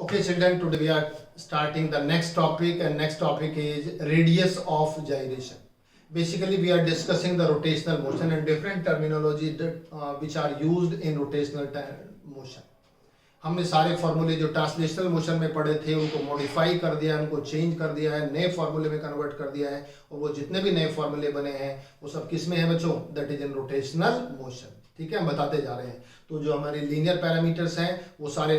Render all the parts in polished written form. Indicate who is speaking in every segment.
Speaker 1: Okay, children, today we are starting the next topic, and next topic is radius of gyration. Basically, we are discussing the rotational motion and different terminology which are used in rotational motion. हमने सारे फॉर्मूले जो translational motion में पढ़े थे उनको modify कर दिया है, उनको चेंज कर दिया है, नए फॉर्मूले में कन्वर्ट कर दिया है, और वो जितने भी नए फॉर्मूले बने हैं वो सब किस में है बच्चों? That is in rotational motion. ठीक है, हम बताते जा रहे हैं. तो जो हमारे लीनियर पैरामीटर्स हैं वो सारे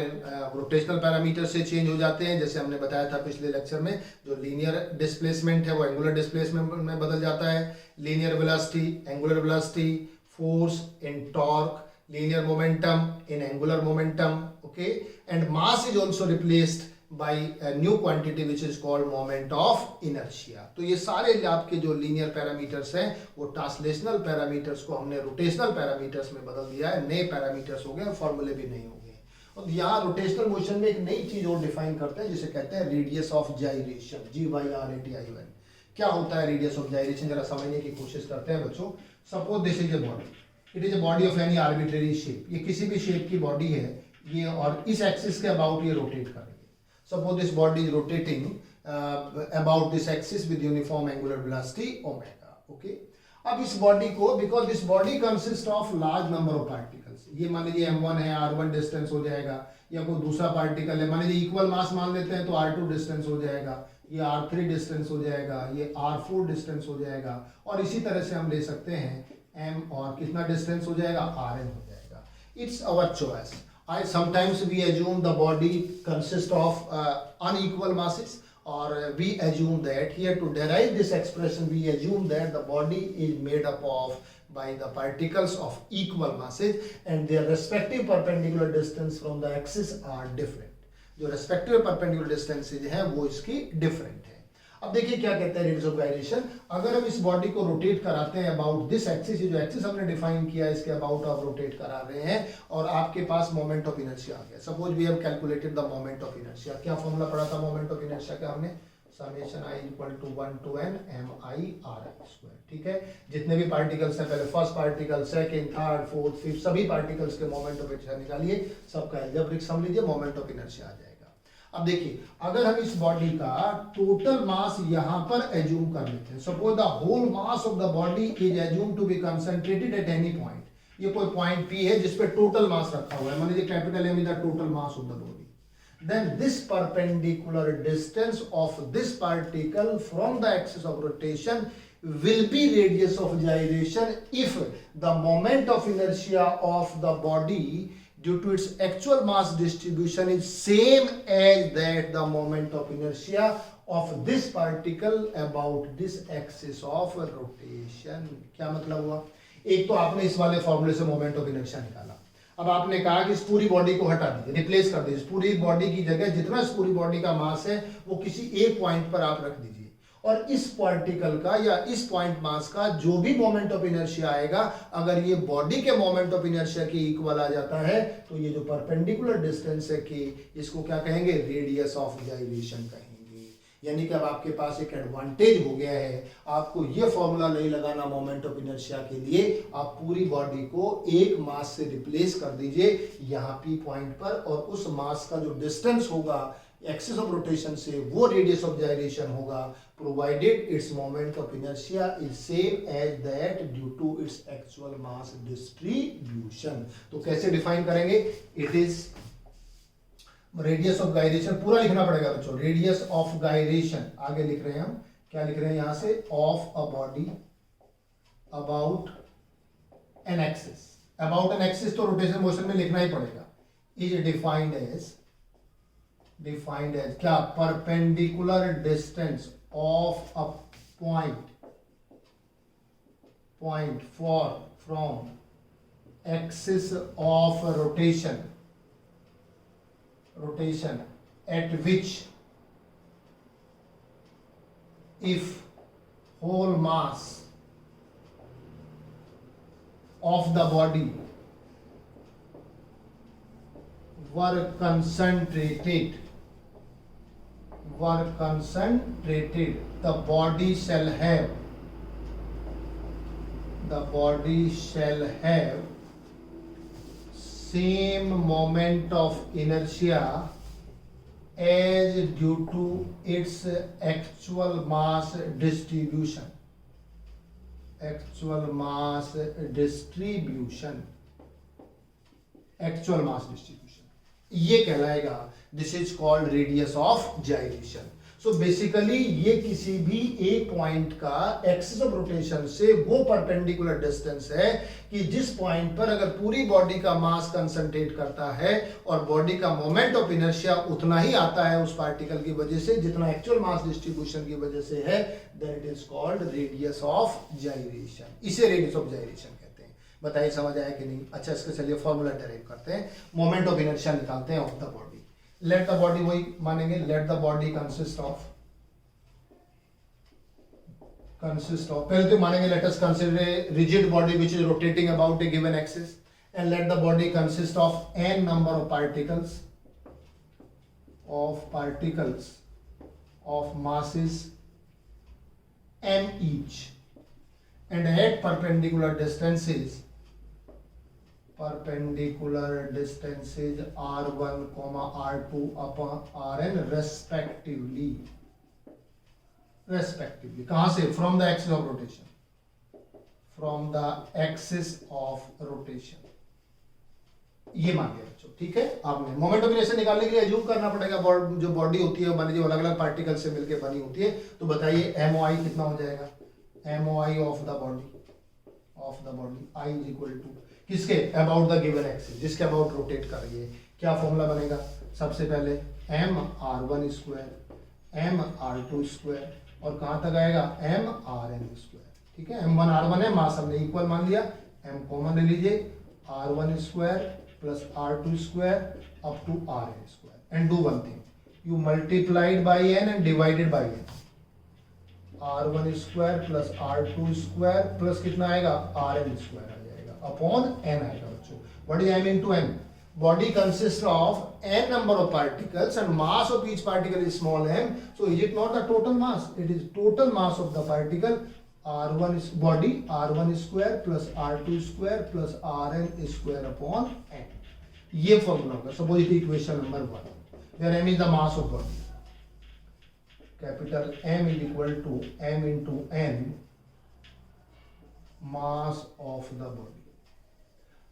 Speaker 1: रोटेशनल पैरामीटर से चेंज हो जाते हैं. जैसे हमने बताया था पिछले लेक्चर में, जो लीनियर डिस्प्लेसमेंट है वो एंगुलर डिस्प्लेसमेंट में बदल जाता है. Linear velocity, angular velocity, force in torque, linear momentum in angular momentum, okay, and mass is also replaced by a new quantity which is called moment of inertia. तो ये सारे आपके जो लीनियर पैरामीटर्स हैं वो ट्रांसलेशनल पैरामीटर्स को हमने rotational parameters में बदल दिया है. नए पैरामीटर्स हो गए, फॉर्मूले भी नहीं हो गए. और यहाँ रोटेशनल मोशन में एक नई चीज और डिफाइन करते हैं जिसे कहते हैं रेडियस ऑफ जाइरेशन. GYRATION. क्या होता है रेडियस ऑफ जाइरेशन? जरा समझने की कोशिश करते हैं बच्चों. Suppose this is a body, it is a body of any arbitrary shape. ये किसी भी शेप की बॉडी है ये, और इस एक्सिस के अबाउट ये रोटेट कर रही है. Suppose this body is rotating about this axis with uniform angular velocity omega. Okay, अब इस बॉडी को, because this body consist of large number of particles, ये मान लीजिए m1 है, r1 डिस्टेंस हो जाएगा, या कोई दूसरा पार्टिकल है, मान लीजिए इक्वल मास मान लेते हैं तो r2 डिस्टेंस हो जाएगा, ये r3 डिस्टेंस हो जाएगा, ये r4 डिस्टेंस हो जाएगा, और इसी तरह से हम ले सकते हैं m और कितना डिस्टेंस हो जाएगा? rn हो जाएगा. It's our choice. I sometimes we assume the body consists of unequal masses, or we assume that here to derive this expression we assume that the body is made up of by the particles of equal masses and their respective perpendicular distance from the axis are different. जो respective perpendicular distances हैं वो इसकी different है. अब देखिए क्या कहता है रेडियस ऑफ गायरेशन. अगर हम इस बॉडी को रोटेट कराते हैं अबाउट दिस एक्सिस, जो एक्सिस हमने डिफाइन किया है इसके अबाउट आप रोटेट करा रहे हैं, और आपके पास मोमेंट ऑफ इनर्शिया आ गया. Suppose we have calculated the moment of inertia. क्या फॉर्मूला पढ़ा था मोमेंट ऑफ इनर्शिया का हमने? Summation i equal to 1 to n mi/r². ठीक है, जितने भी पार्टिकल्स हैं, पहले first particle, second, third, fourth, fifth, सभी पार्टिकल्स के मोमेंट ऑफ इनर्शिया निकालिए, सबका अलजेब्रिक सम लीजिए, मोमेंट ऑफ इनर्शिया आ जाएगा. अब देखिए, अगर हम इस बॉडी का टोटल मास यहां पर एज्यूम कर लेते हैं, suppose the whole mass of the body is assume to be concentrated at any point. ये कोई पॉइंट P है जिस पे टोटल मास रखा हुआ है, मान लीजिए capital M is the total mass of the body. Then this perpendicular distance of this particle from the axis of rotation will be radius of gyration if the moment of inertia of the body due to its actual mass distribution is same as that the moment of inertia of this particle about this axis of rotation. क्या मतलब हुआ? एक तो आपने इस वाले फॉर्मूले से मोमेंट ऑफ इनर्शिया निकाला. अब आपने कहा कि इस पूरी बॉडी को हटा दीजिए, रिप्लेस कर दीजिए. इस पूरी बॉडी की जगह जितना इस पूरी बॉडी का मास है वो किसी एक पॉइंट पर आप रख दीजिए, और इस पार्टिकल का या इस पॉइंट मास का जो भी मोमेंट ऑफ इनर्शिया आएगा, अगर ये बॉडी के मोमेंट ऑफ इनर्शिया के इक्वल आ जाता है तो ये जो परपेंडिकुलर डिस्टेंस है कि इसको क्या कहेंगे? रेडियस ऑफ जाइरेशन कहेंगे. यानी कि अब आपके पास एक एडवांटेज हो गया है. आपको ये फॉर्मूला नहीं लगाना मोमेंट ऑफ इनर्शिया के लिए. आप पूरी बॉडी को एक मास से रिप्लेस कर दीजिए यहाँ P पॉइंट पर, और उस मास का जो डिस्टेंस होगा एक्सिस ऑफ रोटेशन से वो रेडियस ऑफ जाइरेशन होगा, provided its moment of inertia is same as that due to its actual mass distribution. तो कैसे डिफाइन करेंगे? It is radius of gyration, पूरा लिखना पड़ेगा बच्चों. रेडियस ऑफ गायरेशन आगे लिख रहे हैं हम, क्या लिख रहे हैं यहां से? Of a body about an axis. About an axis तो रोटेशन मोशन में लिखना ही पड़ेगा. इज डिफाइंड एज क्या? Perpendicular distance of a point from axis of rotation at which if whole mass of the body were concentrated, the body shall have same moment of inertia as due to its actual mass distribution. Actual mass distribution. Actual mass distribution. ये कहलाएगा, this is called radius of gyration. So basically ये किसी भी एक point का axis of rotation से वो perpendicular distance है कि जिस पॉइंट पर अगर पूरी बॉडी का मास कंसंट्रेट करता है और बॉडी का मोमेंट ऑफ इनर्शिया उतना ही आता है उस पार्टिकल की वजह से जितना एक्चुअल मास डिस्ट्रीब्यूशन की वजह से है, then it is called radius of gyration. इसे रेडियस ऑफ जाइरेशन कहते हैं. बताइए समझ आया कि नहीं? अच्छा, इसके चलिए फॉर्मूला डेराइव करते हैं. मोमेंट ऑफ इनर्शिया निकालते हैं of the body. Let the body, वही मानेंगे, let the body consist of पहले तो मानेंगे let us consider a rigid body which is rotating about a given axis and let the body consist of n number of particles of masses m each and at perpendicular distances r1, r2 upon rn respectively. कहां से? From the axis of rotation. From the axis of rotation. ये मान लिया बच्चों, ठीक है. आपने moment of inertia निकालने के लिए अज्यूम करना पड़ेगा जो बॉडी होती है मान लीजिए अलग अलग पार्टिकल से मिलकर बनी होती है. तो बताइए MOI कितना हो जाएगा? MOI of the body I is equal to किसके? अबाउट द गिवन एक्सिस, जिसके अबाउट रोटेट कर रही है. क्या फॉर्मूला बनेगा? सबसे पहले mr1 स्क्वायर mr2 स्क्वायर और कहां तक आएगा? mrn square. ठीक है, m1 r1 है, मास हमने इक्वल मान लिया, m कॉमन ले लीजिए, r1 square plus r2 square up to rn square. And do one thing, you multiplied by n and divided by n. r1 square plus r2 square plus कितना आएगा? rn square आ जाएगा upon n आएगा बच्चों. What is m into n? Body consists of n number of particles and mass of each particle is small m. So is it not the total mass? It is total mass of the particle r1 is body r1 square plus r2 square plus rn square upon n. ये formula होगा. Suppose it equation number 1 where m is the mass of body. Capital M is equal to m into n mass of the body.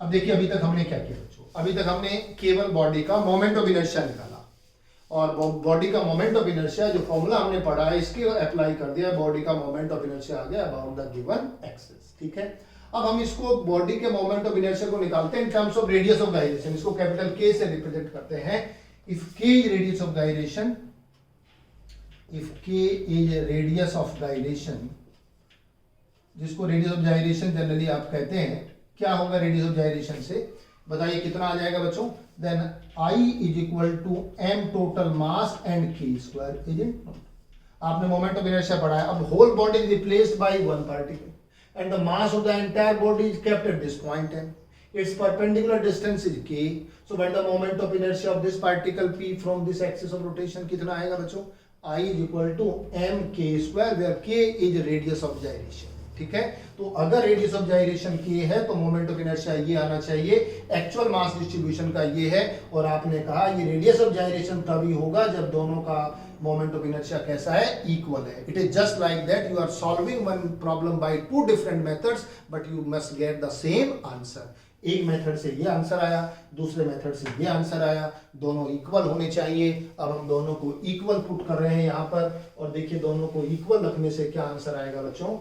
Speaker 1: अब देखिए अभी तक हमने क्या किया बच्चों? अभी तक हमने केवल बॉडी का मोमेंट ऑफ इनर्शिया निकाला और बॉडी का मोमेंट ऑफ इनर्शिया जो फॉर्मूला हमने पढ़ा है इसके अप्लाई कर दिया. बॉडी का मोमेंट ऑफ इनर्शिया आ गया अबाउट द गिवन एक्सिस. ठीक है, अब हम इसको बॉडी के मोमेंट ऑफ इनर्शिया को निकालते हैं इन terms of radius of gyration. इसको कैपिटल K से रिप्रेजेंट करते हैं. If K is radius of gyration, जिसको रेडियस ऑफ गायरेशन जनरली आप कहते हैं, क्या होगा रेडियस ऑफ जाइरेशन से? बताइए कितना आ जाएगा बच्चों? Then I is equal to m total mass and k square. Is it not? आपने मोमेंट ऑफ इनर्शिया पढ़ा है. अब whole body is replaced by one particle and the mass of the entire body is kept at this point m. its perpendicular distance is k. so when the moment of inertia of this particle p from this axis of rotation कितना आएगा बच्चों? I is equal to m k square where k is radius of gyration. ठीक है, तो अगर radius of जाइरेशन के है तो मोमेंट ऑफ इनर्शिया ये आना चाहिए. एक्चुअल मास डिस्ट्रीब्यूशन का ये है और आपने कहा ये रेडियस ऑफ जाइरेशन तभी होगा जब दोनों का मोमेंट ऑफ इनर्शिया कैसा है? इक्वल है. It is just like that you are solving one problem by two different methods but you must get the same answer. एक मेथड से ये आंसर आया, दूसरे मेथड से ये आंसर आया, दोनों इक्वल होने चाहिए. अब हम दोनों को इक्वल पुट कर रहे हैं यहाँ पर और देखिए दोनों को इक्वल रखने से क्या आंसर आएगा बच्चों?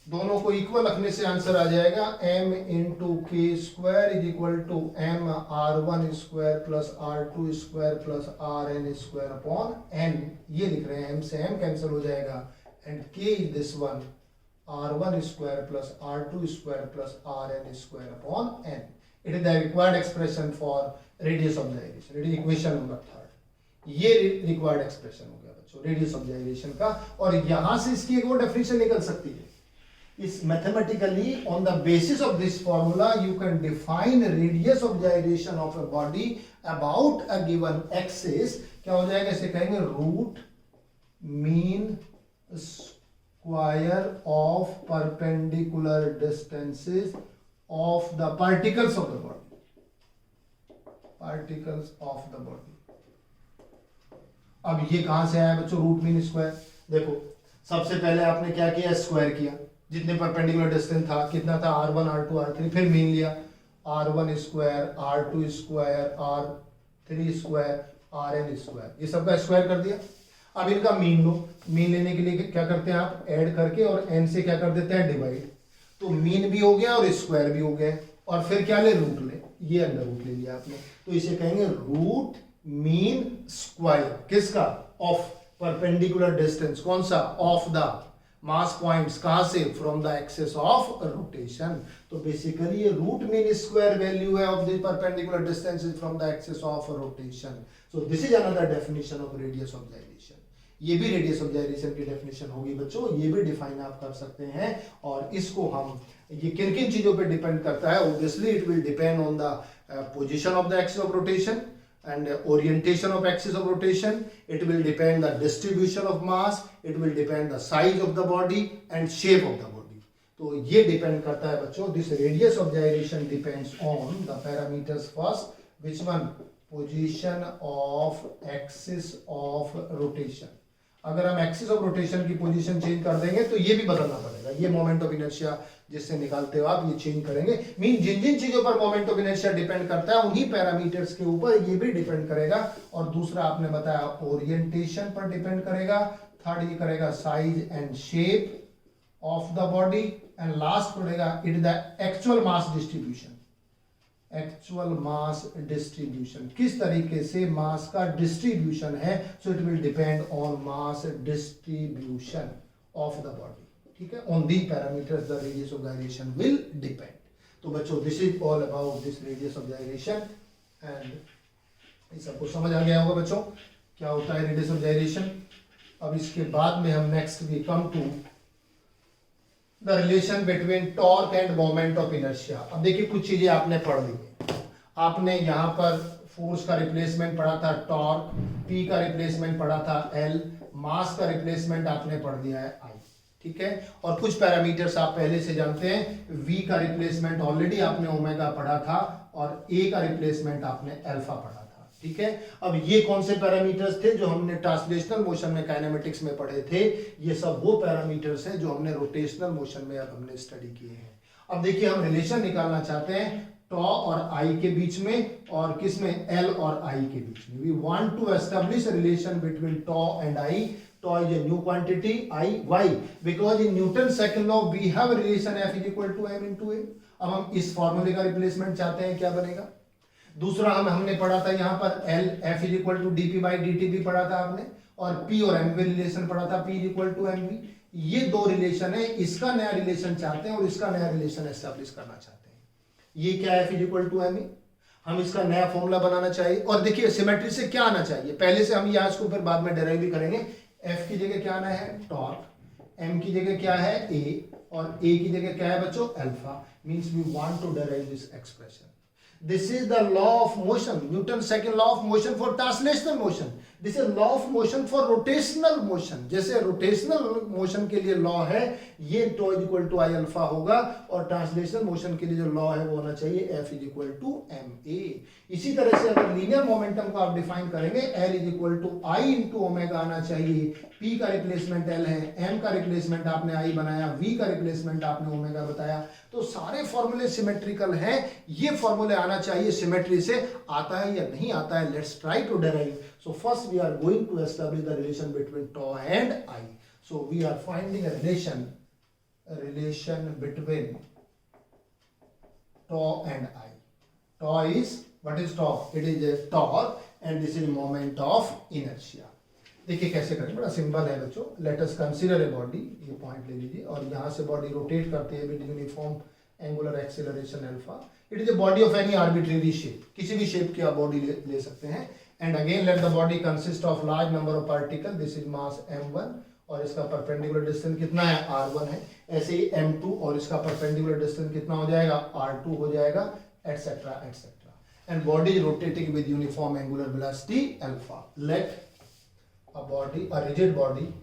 Speaker 1: दोनों को इक्वल रखने से आंसर आ जाएगा m into k square is equal to m r1 square plus r2 square plus rn square upon n. ये लिख रहे हैं, m से m कैंसिल हो जाएगा and k is this one r1 square plus r2 square plus rn square upon n. It is the required expression for radius of gyration. It is equation number 3. ये required expression हो गया बच्चों radius of जाइरेशन का. और यहां से इसकी एक और डेफिनेशन निकल सकती है. is mathematically on the basis of this formula you can define radius of gyration of a body about a given axis. क्या हो जाएगा? इसे कहेंगे root mean square of perpendicular distances of the particles of the body. अब ये कहाँ से आया बच्चों, रूट मीन स्क्वायर। देखो सबसे पहले आपने क्या किया, स्क्वायर किया, जितने परपेंडिकुलर डिस्टेंस था कितना था, r1 r2 r3, फिर मीन लिया, r1 square r2 square r3 square rn square, ये सबका स्क्वायर कर दिया। अब इनका मीन लो, मीन लेने के लिए क्या करते हैं आप, ऐड करके और n से क्या कर देते हैं, डिवाइड। तो मीन भी हो गया और स्क्वायर भी हो गया, और फिर क्या ले, रूट ले, ये अंडर रूट ले लिया आपने, तो इसे कहेंगे रूट मीन स्क्वायर, किसका, ऑफ परपेंडिकुलर डिस्टेंस, कौन सा, ऑफ द मास पॉइंट्स, कहां से, from the axis of rotation. तो बेसिकली ये रूट मीन स्क्वायर वैल्यू है of the perpendicular distance from the axis of rotation. So this is another definition of radius of gyration. ये भी radius of जाइरेशन की definition होगी बच्चों, ये भी डिफाइन आप कर सकते हैं। और इसको हम, ये किन किन चीजों पे डिपेंड करता है, obviously it will depend on the position of the axis of rotation and orientation of axis of rotation. It will depend the distribution of mass, it will depend the size of the body and shape of the body. तो ये depend करता है बच्चों, this radius of gyration depends on the parameters first, which one, position of axis of rotation। अगर हम axis of rotation की position change कर देंगे तो ये भी बदलना पड़ेगा, ये मोमेंट ऑफ इनर्शिया जिससे निकालते हो आप, ये चेंज करेंगे। मीन जिन जिन चीजों पर मोमेंट ऑफ इनर्शिया डिपेंड करता है उन्हीं पैरामीटर्स के ऊपर ये भी डिपेंड करेगा। और दूसरा आपने बताया ओरिएंटेशन पर डिपेंड करेगा, थर्ड ये करेगा size and shape of the body, and last पड़ेगा it the actual mass distribution. Actual mass distribution, किस तरीके से मास का डिस्ट्रीब्यूशन है, so it will depend on mass distribution of the body, ठीक है। On the parameters the radius of gyration will depend. तो बच्चों this is all about this radius of gyration, and इस सबको समझ आ गया होगा बच्चों क्या होता है रेडियस ऑफ जाइरेशन। अब इसके बाद में हम next we come to the relation between torque and moment of inertia. अब देखिए कुछ चीजें आपने पढ़ ली, आपने यहाँ पर फोर्स का रिप्लेसमेंट पढ़ा था टॉर्क, पी का रिप्लेसमेंट पढ़ा था एल, मास का रिप्लेसमेंट आपने पढ़ दिया है आई, ठीक है। और कुछ पैरामीटर्स आप पहले से जानते हैं, वी का रिप्लेसमेंट ऑलरेडी आपने ओमेगा पढ़ा था, और ए का रिप्लेसमेंट आपने अल्फा पढ़ा था, ठीक है। अब ये कौन से पैरामीटर्स थे जो हमने ट्रांसलेशनल मोशन में काइनेमेटिक्स में पढ़े थे, ये सब वो पैरामीटर्स हैं जो हमने रोटेशनल मोशन में अब हमने स्टडी किए हैं। अब देखिए हम रिलेशन निकालना चाहते हैं टॉ और आई के बीच में, और किस में, एल और आई के बीच में। We want to establish relation between tau and I. Tau is a new quantity, I, why? Because in Newton's second law we have a relation F is equal to m into a। अब हम इस फॉर्मूले का replacement चाहते हैं, क्या बनेगा। दूसरा हमने पढ़ा था यहाँ पर L F is equal to dp by dt भी पढ़ा था आपने, और P और m भी रिलेशन पढ़ा था, P is equal to mv। ये दो रिलेशन है, इसका नया रिलेशन चाहते हैं और इसका नया रिलेशन एस्टैब्लिश करना चाहते हैं। ये क्या है, F is equal to m, हम इसका नया फॉर्मूला बनाना चाहिए। और देखिए सिमेट्री से क्या आना चाहिए, पहले से हम यहाँ इसको फिर बाद में डेराइव भी करेंगे। F की जगह क्या आना है, टॉर्क, M की जगह क्या है, A, और A की जगह क्या है बच्चों, alpha. Means we want to derive this expression. This is the law of motion, Newton second law of motion for translational motion. This is law of motion for rotational motion. जैसे rotational motion के लिए law है ये tau is equal to I alpha होगा, और translational motion के लिए जो लॉ है वो होना चाहिए F is equal to M A. इसी तरह से अगर लीनियर मोमेंटम को आप डिफाइन करेंगे, L is equal to I into omega आना चाहिए। पी का रिप्लेसमेंट एल है, एम का रिप्लेसमेंट आपने आई बनाया, वी का रिप्लेसमेंट आपने ओमेगा बताया। तो सारे फॉर्मूले सिमेट्रिकल हैं, ये फॉर्मूले आना चाहिए सिमेट्री से। आता है या नहीं आता है, let's try to derive. So first we are going to establish the relation between tau and I. So we are finding a relation between tau and I. Tau is, what is tau? It is a torque and this is moment of inertia. देखिए कैसे करें, बड़ा simple है बच्चों। Let us consider a body, ये point ले लीजिए, और यहाँ से बॉडी रोटेट करती है with uniform angular acceleration alpha. It is a body of any arbitrary shape, किसी भी शेप की आप बॉडी ले सकते हैं। And again let the body consist of large number of particles, this is mass m1, और इसका perpendicular distance कितना है, r1 है। ऐसे ही m2, और इसका perpendicular distance कितना हो जाएगा, r2 हो जाएगा, etc etc। And body is rotating with uniform angular velocity alpha। Let a body, a rigid body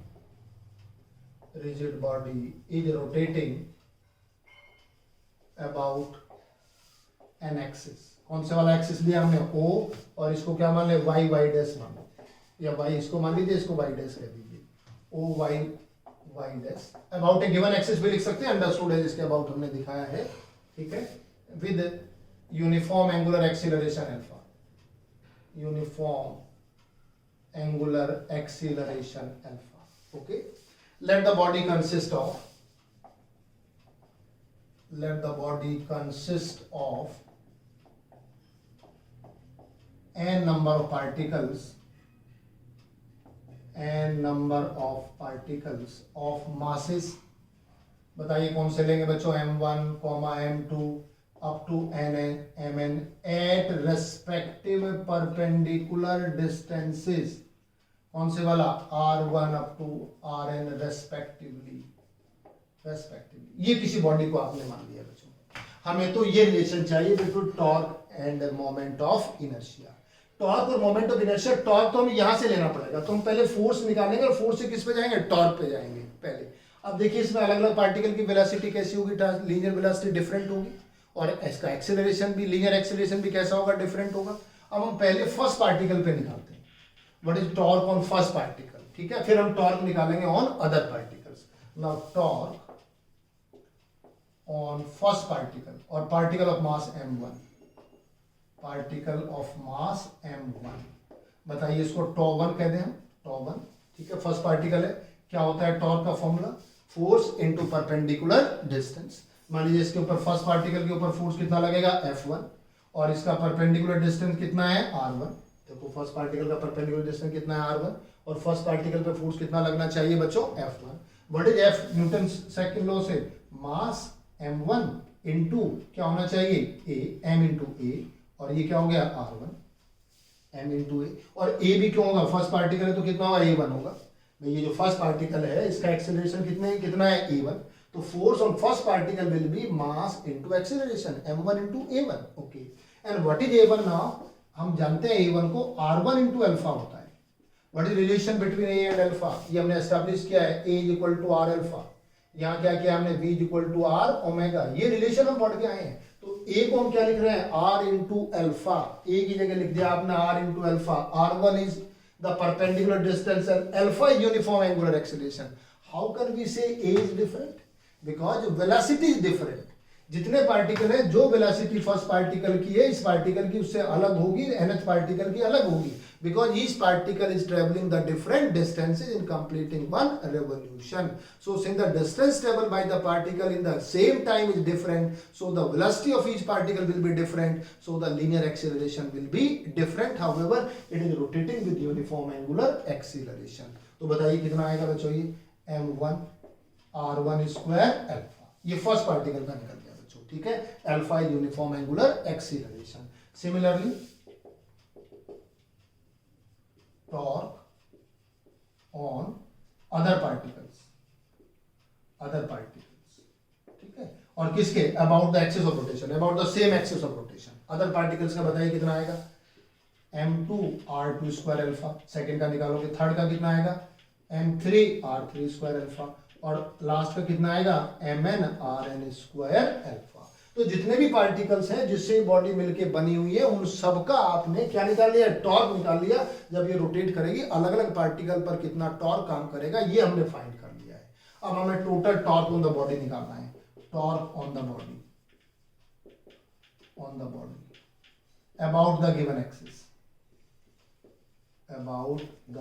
Speaker 1: is rotating about an axis। कौन से वाला एक्सिस लिया हमने, O, और इसको क्या मान ले, y y डैश मान। या y इसको मान लीजिए, इसको y डैश कह दीजिए, O Y Y dash about a given axis भी लिख सकते हैं, अंडरस्टूड है जिसके अबाउट हमने दिखाया है, ठीक है, with uniform angular acceleration alpha, uniform angular acceleration alpha, okay. Let the body consist of, let the body consist of n number of particles, n number of particles of masses, बताइए कौन से लेंगे बच्चों, m1, m2 up to mn at respective perpendicular distances, कौन से वाला, r1 up to rn respectively, ये किसी बॉडी को आपने मान लिया बच्चों। हमें तो ये रिलेशन चाहिए between torque and moment of inertia. Torque और मोमेंट ऑफ इनर्शिया, टॉर्क तो हमें यहां से लेना पड़ेगा, तो हम पहले फोर्स निकालेंगे और फोर्स से किस पे जाएंगे, टॉर्क पे जाएंगे पहले। अब देखिए इसमें अलग अलग पार्टिकल की वेलोसिटी कैसी होगी, लीनियर वेलोसिटी डिफरेंट होगी, और इसका एक्सेलरेशन भी, लीनियर एक्सेलरेशन भी कैसा होगा, डिफरेंट होगा। अब हम पहले फर्स्ट पार्टिकल पे निकालते हैं, what is torque on first particle, ठीक है, फिर हम टॉर्क निकालेंगे on other particles. Now torque on first particle or particle of mass m1, particle of mass m1, बताइए इसको τ1 कह दें हम, τ1, ठीक है, फर्स्ट पार्टिकल है। क्या होता है टॉर्क का formula, force into perpendicular distance. मान लीजिए इसके ऊपर फर्स्ट पार्टिकल के ऊपर फोर्स कितना लगेगा, F1, और इसका परपेंडिकुलर डिस्टेंस कितना है, R1। देखो फर्स्ट पार्टिकल का परपेंडिकुलर डिस्टेंस कितना है, R1, और फर्स्ट पार्टिकल पे फोर्स कितना लगना चाहिए बच्चों, F1। What is F, Newton second law से, मास m1 इंटू क्या होना चाहिए, a, m इंटू a, और ये क्या हो गया, r1, m इंटू a, और a भी क्यों होगा, फर्स्ट पार्टिकल है तो कितना होगा, a1 होगा। भाई ये जो फर्स्ट पार्टिकल है इसका एक्सेलरेशन कितना है, a1, तो force on first particle will be mass into acceleration, m1 into a1, okay. And what is a1 now, हम जानते हैं a1 को r1 इंटू अल्फा होता है। What is relation between a and alpha, ये हमने एस्टैब्लिश किया है, a is equal to r alpha, यहाँ क्या किया हमने, v equal to R omega, ये रिलेशन हम पढ़ के आए हैं। तो a को हम क्या लिख रहे हैं, r इंटू अल्फा, a की जगह लिख दिया आपने r into alpha, r1 is the perpendicular distance and alpha is uniform angular acceleration. How can we say a is different, because velocity is different. जितने पार्टिकल है, जो वेलोसिटी फर्स्ट पार्टिकल की है इस पार्टिकल की उससे अलग होगी, nth पार्टिकल की अलग होगी, because each particle is traveling the different distances in completing one revolution. So since the distance traveled by the particle in the same time is different, so the velocity of each particle will be different, so the linear acceleration will be different. However, it is rotating with uniform angular acceleration. तो बताइए कितना आएगा बच्चों, ये m1 r1 square alpha, ये first particle का निकल गया बच्चों, ठीक है, alpha is uniform angular acceleration. Similarly torque on other particles, ठीक है, और किसके, about the axis of rotation, about the same axis of rotation, other particles का बताइए कितना आएगा, m2 r2 square alpha, second का निकालोगे, थर्ड का कितना आएगा, m3 r3 स्क्वायर अल्फा, और लास्ट का कितना आएगा, mn rn स्क्वायर अल्फा। तो जितने भी पार्टिकल्स हैं जिससे बॉडी मिलके बनी हुई है उन सबका आपने क्या निकाल लिया, टॉर्क निकाल लिया। जब ये रोटेट करेगी अलग अलग पार्टिकल पर कितना टॉर्क काम करेगा ये हमने फाइंड कर लिया है। अब हमें total torque on the body निकालना है, torque on the body about the given axis, about the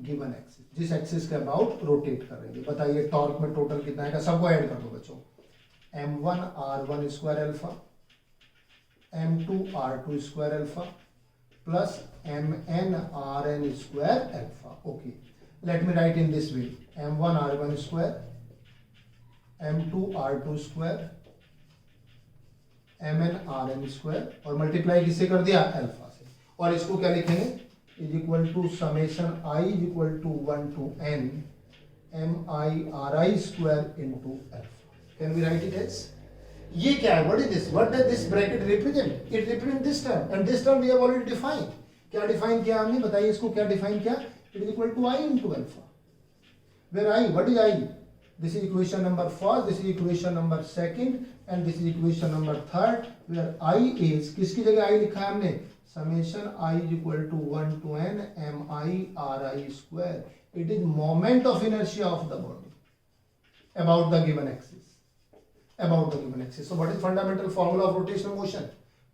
Speaker 1: given axis, जिस एक्सिस के अबाउट रोटेट कर रही है। बताइए टॉर्क में टोटल कितना आएगा, सबको ऐड कर दो बच्चों, m1 r1 square alpha, m2 r2 square alpha plus mn rn square alpha. Okay, let me write in this way, m1 r1 square, m2 r2 square, mn rn square, और multiply किससे कर दिया, alpha से, और इसको क्या लिखेंगे, is equal to summation i is equal to 1 to n mi ri square into alpha. Can we write it as? ये क्या है? What is this? What does this bracket represent? It represents this term, and this term we have already defined. क्या define किया हमने? बताइए इसको क्या define किया? It is equal to I into alpha. Where I? What is I? This is equation number first. This is equation number second. And this is equation number third where I is, किसकी जगह I लिखा है हमने, summation I is equal to 1 to n mi/ri square. It is moment of inertia of the body about the given axis, about the given axis. So what is fundamental formula of rotational motion,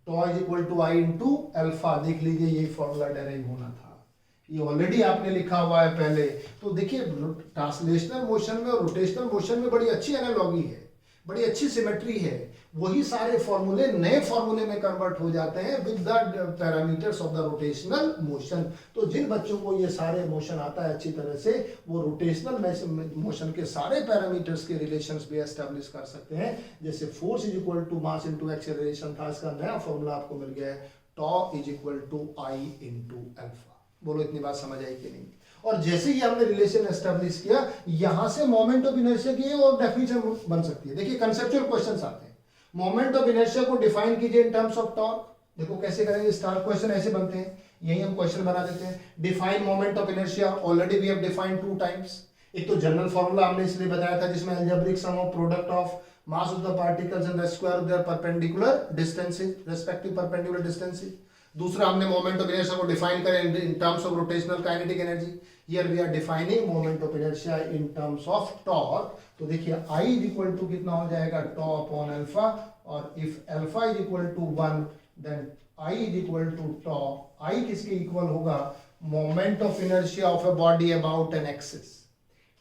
Speaker 1: tau is equal to I into alpha. देख लीजिए ये formula derive होना था, ये already आपने लिखा हुआ है पहले. तो देखिए ट्रांसलेशनल मोशन में और रोटेशनल मोशन में बड़ी अच्छी एनालॉगी है, बड़ी अच्छी सिमेट्री है. वही सारे फॉर्मूले नए फॉर्मूले में कन्वर्ट हो जाते हैं with the parameters of the rotational motion. तो जिन बच्चों को ये सारे मोशन आता है अच्छी तरह से, वो रोटेशनल मोशन के सारे पैरामीटर्स के रिलेशंस भी एस्टेब्लिश कर सकते हैं. जैसे force is equal to mass into acceleration था, इसका नया फॉर्मूला आपको मिल गया है, tau is equal to I into alpha. बोलो इतनी बात समझ आई कि नहीं. और जैसे ही हमने रिलेशन एस्टेब्लिश किया, यहां से मोमेंट ऑफ इनर्शिया की और डेफिनेशन बन सकती है. देखिए कंसेप्चुअल क्वेश्चंस आते हैं. मोमेंट ऑफ इनर्शिया को डिफाइन कीजिए इन टर्म्स ऑफ टॉर्क. देखो कैसे करेंगे, स्टार क्वेश्चन ऐसे बनते हैं, यही हम क्वेश्चन बना देते हैं. Define moment of inertia, already we have defined 2 times. एक तो जनरल फॉर्मूला हमने इसलिए बताया था जिसमें algebraic sum of product of mass of the particles and the square of their perpendicular distances, respective perpendicular distances. दूसरा हमने मोमेंट ऑफ इनर्शिया को डिफाइन करें in terms of rotational kinetic energy. Here we are defining moment of inertia in terms of torque. तो देखिए I is equal to कितना हो जाएगा, tau upon alpha. और if alpha is equal to 1 then I is equal to tau. I किसके equal होगा, moment of inertia of a body about an axis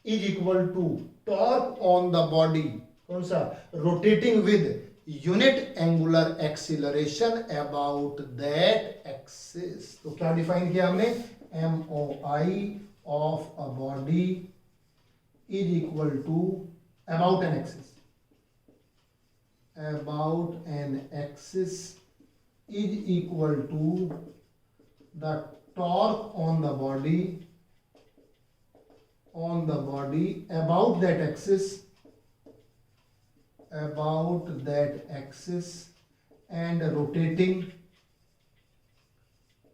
Speaker 1: is equal to torque on the body, कौन सा, rotating with unit angular acceleration about that axis. तो क्या define किया हमने, MOI of a body is equal to about an axis, about an axis is equal to the torque on the body about that axis and rotating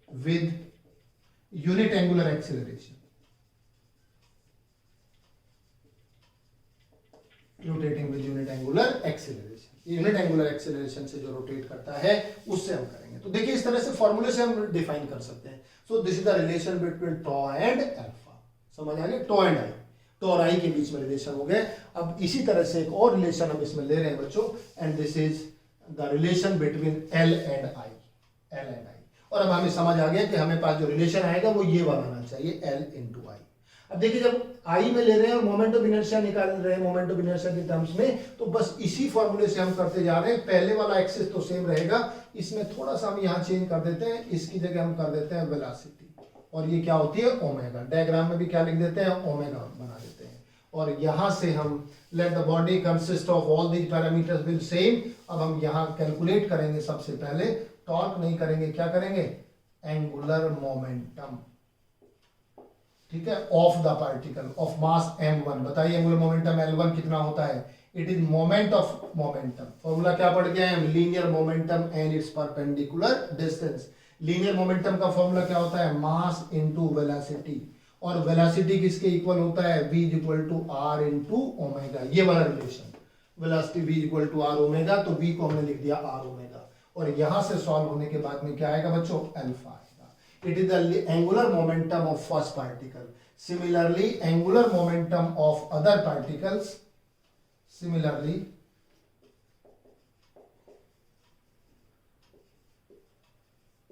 Speaker 1: with unit angular acceleration. Rotating with unit angular acceleration. Unit angular acceleration से जो rotate करता है उससे हम करेंगे. तो देखिए इस तरह से फॉर्मूले से हम डिफाइन कर सकते हैं. So this is the relation between tau and alpha. समझ आ गया, टॉ एंड आई, टॉ और आई के बीच में रिलेशन हो गए. अब इसी तरह से एक और रिलेशन हम इसमें ले रहे हैं बच्चों, and this is the relation between L and I. और अब हमें समझ आ गया कि हमें पास जो रिलेशन आएगा वो ये वाला आना चाहिए, एल इंटू आई. अब देखिए जब आई में ले रहे हैं और मोमेंट ऑफ इनर्शिया निकाल रहे हैं मोमेंट ऑफ इनर्शिया के टर्म्स में, तो बस इसी फॉर्मूले से हम करते जा रहे हैं. पहले वाला एक्सिस तो सेम रहेगा, इसमें थोड़ा सा हम यहाँ चेंज कर देते हैं, इसकी जगह हम कर देते हैं वेलोसिटी, और ये क्या होती है, ओमेगा. डायग्राम में भी क्या लिख देते हैं, ओमेगा बना देते हैं. और यहां से हम let the body consist of all these parameters will same. अब हम यहाँ कैलकुलेट करेंगे सबसे पहले, टॉर्क नहीं करेंगे, क्या करेंगे, एंगुलर मोमेंटम. ठीक है, of the particle of mass m1. बताइए एंगुलर मोमेंटम L1 कितना होता है, it is moment of momentum. Formula क्या पढ़ गए हम, linear momentum and its perpendicular distance. Linear momentum का फॉर्मूला क्या होता है, मास इनटू वेलोसिटी. और वेलोसिटी किसके इक्वल होता है, v is equal to r into omega. ये वाला रिलेशन, velocity v is equal to r omega, तो v को हमने लिख दिया r ओमेगा. और यहां से सॉल्व होने के बाद में क्या आएगा बच्चों, alpha. It is the angular momentum of first particle. Similarly, angular momentum of other particles. Similarly,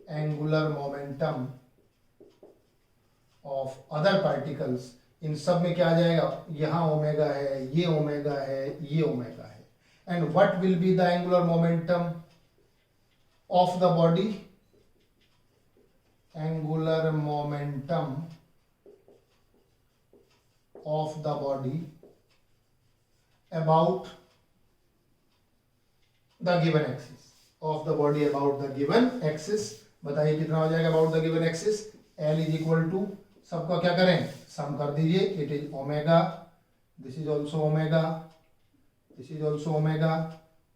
Speaker 1: angular momentum of other particles. इन सब में क्या आ जाएगा, यहाँ ओमेगा है, ये ओमेगा है, ये ओमेगा है. And what will be the angular momentum of the body? Angular momentum of the body about the given axis. Of the body about the given axis. बताइए कितना हो जाएगा about the given axis. L is equal to, सबका क्या करें, सम कर दीजिए. It is omega. This is also omega. This is also omega.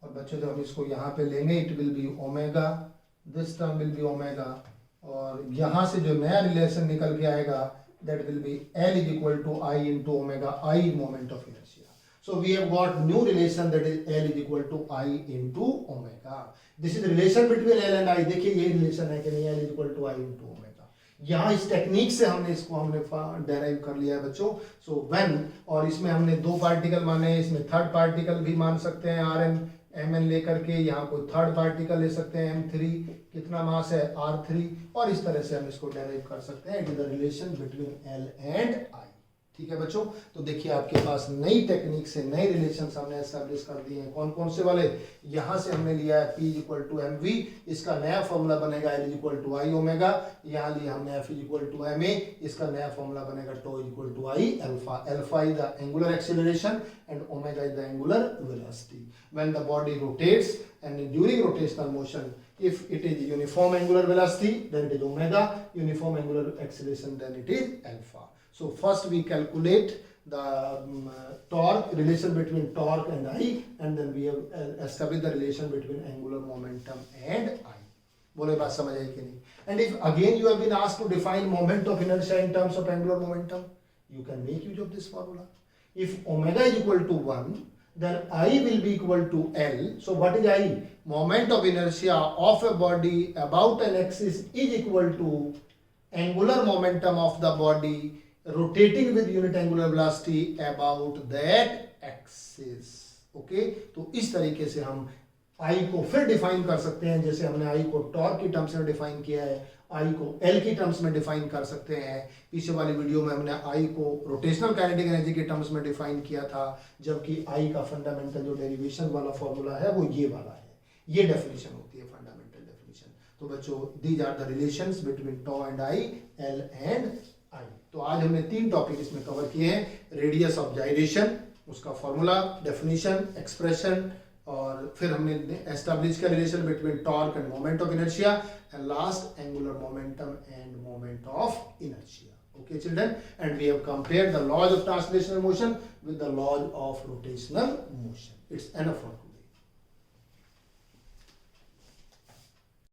Speaker 1: और बच्चों जब हम इसको यहाँ पे लेंगे, it will be omega. This term will be omega. और यहां से जो नया रिलेशन निकल के आएगा, that will be L is equal to I into omega. I moment of inertia. So we have got new relation, that is L is equal to I into omega. This is relation between L and I. देखिए ये relation है कि नहीं, L is equal to I into omega. यहाँ इस technique से हमने इसको डेराइव कर लिया है बच्चों. सो व्हेन, और इसमें हमने दो पार्टिकल माने, इसमें थर्ड पार्टिकल भी मान सकते हैं mn लेकर के, यहाँ कोई थर्ड पार्टिकल ले सकते हैं m3, कितना मास है r3, और इस तरह से हम इसको डेराइव कर सकते हैं. It is the relation between L and I. ठीक है बच्चों. तो देखिए आपके पास नई टेक्निक से नए रिलेशन हमने एस्टैब्लिश कर दिए हैं. कौन कौन से वाले? यहाँ से हमने लिया है P इक्वल टू mv, इसका नया फॉर्मूला बनेगा L equal to I omega. यहाँ लिया हमने F इक्वल टू ma, इसका नया फॉर्मूला बनेगा tau equal to I alpha. Alpha is the angular acceleration and omega is the angular velocity. When the body rotates and during rotational motion, if it is uniform angular velocity, then it is omega, uniform angular acceleration, then it is alpha. So first we calculate the torque, relation between torque and I, and then we have established the relation between angular momentum and I. बोले बात समझ आई कि नहीं? And if again you have been asked to define moment of inertia in terms of angular momentum, you can make use of this formula. If omega is equal to 1, then I will be equal to L. So what is I? Moment of inertia of a body about an axis is equal to angular momentum of the body rotating with unit angular velocity about that axis. Okay? तो इस तरीके से हम I को फिर define कर सकते हैं, जैसे हमने I को टॉर्क की टर्म्स में डिफाइन किया है, I को L की टर्म्स में डिफाइन कर सकते हैं. पीछे वाली वीडियो में हमने I को रोटेशनल काइनेटिक एनर्जी के टर्म्स में डिफाइन किया था, जबकि I का फंडामेंटल जो डेरिवेशन वाला फॉर्मूला है वो ये वाला है. ये डेफिनेशन होती है फंडामेंटल डेफिनेशन. तो बच्चों, these are the relations between tau and I, L and I. तो आज हमने 3 टॉपिक इसमें कवर किए हैं. रेडियस ऑफ जाइरेशन, उसका फॉर्मूला, डेफिनेशन, एक्सप्रेशन, और फिर हमने एस्टैब्लिश किया relation between torque and moment of inertia, and last angular momentum and moment of inertia. Okay children, and we have compared the laws of translational motion with the laws of rotational motion. It's enough for today.